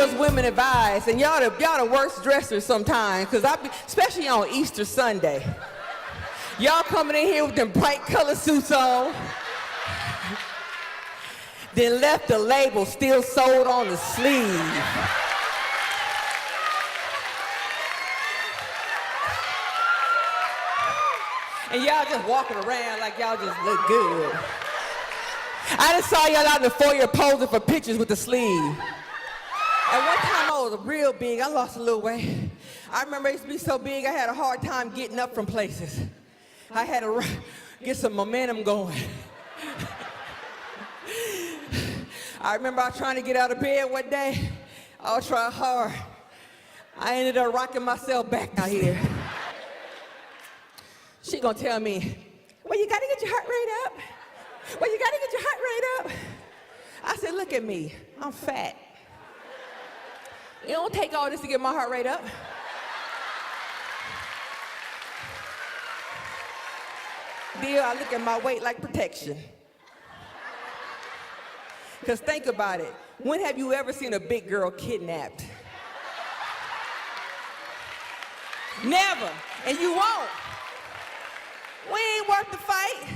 us women advice, and y'all the worst dressers sometimes, because especially on Easter Sunday. Y'all coming in here with them bright color suits on, then left the label still sewed on the sleeve. And y'all just walking around like y'all just look good. I just saw y'all out in the foyer posing for pictures with the sleeve. At one time I was real big, I lost a little weight. I remember I used to be so big I had a hard time getting up from places. I had to get some momentum going. I remember I was trying to get out of bed one day. I was trying hard. I ended up rocking myself back out here. She gonna tell me, well, you gotta get your heart rate up. Well, you gotta get your heart rate up. I said, look at me, I'm fat. It don't take all this to get my heart rate up. Dear, I look at my weight like protection. Because think about it. When have you ever seen a big girl kidnapped? Never. And you won't. We ain't worth the fight.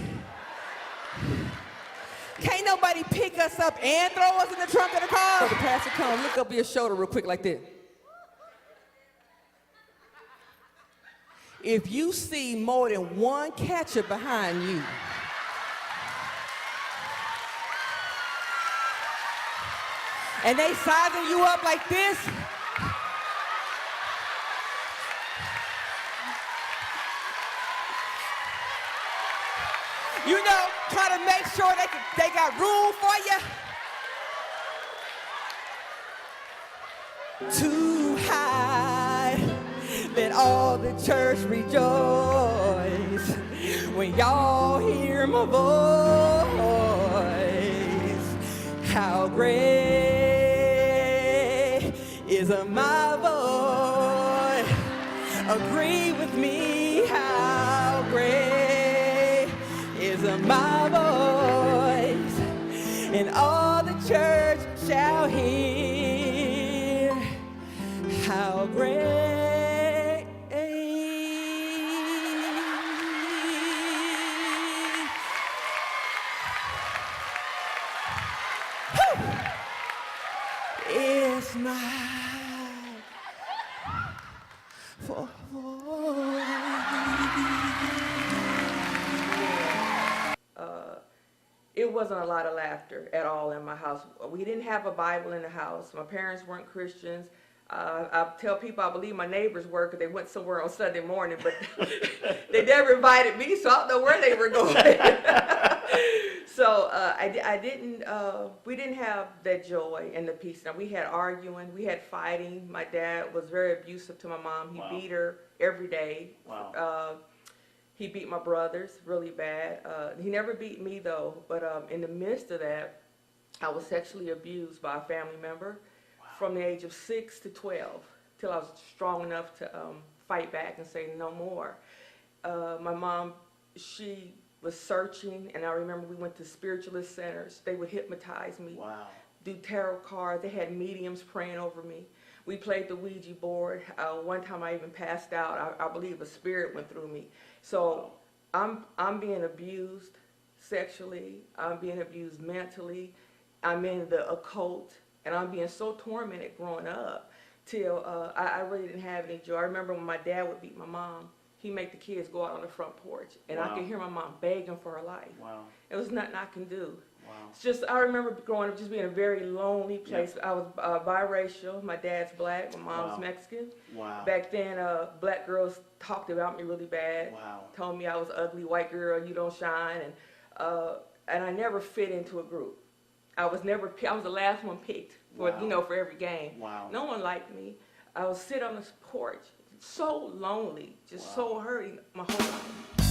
Can't nobody pick us up and throw us in the trunk of the car. The pastor comes, look up your shoulder real quick like this. If you see more than one catcher behind you, and they sizing you up like this, you know, try to make sure they got room for you. Too high, let all the church rejoice when y'all hear my voice. How great is my voice. Agree with me, how great is my voice, and all the church shall hear how great. Is my voice. It wasn't a lot of laughter at all in my house. We didn't have a Bible in the house. My parents weren't Christians. I tell people I believe my neighbors were because they went somewhere on Sunday morning, but they never invited me, so I don't know where they were going. So we didn't have that joy and the peace. Now, we had arguing, we had fighting. My dad was very abusive to my mom. He beat her every day. Wow. He beat my brothers really bad. He never beat me though, but in the midst of that, I was sexually abused by a family member from the age of 6 to 12, till I was strong enough to fight back and say no more. My mom, she was searching, and I remember we went to spiritualist centers. They would hypnotize me, do tarot cards. They had mediums praying over me. We played the Ouija board. One time I even passed out. I believe a spirit went through me. So I'm being abused sexually. I'm being abused mentally. I'm in the occult, and I'm being so tormented growing up till I really didn't have any joy. I remember when my dad would beat my mom, he'd make the kids go out on the front porch, and I could hear my mom begging for her life. It was nothing I can do. It's just, I remember growing up just being a very lonely place. I was biracial. My dad's black, my mom's Mexican. Back then, black girls talked about me really bad. Told me I was ugly, white girl, you don't shine, and I never fit into a group. I was the last one picked for for every game. No one liked me. I would sit on this porch, so lonely, just so hurting my whole life.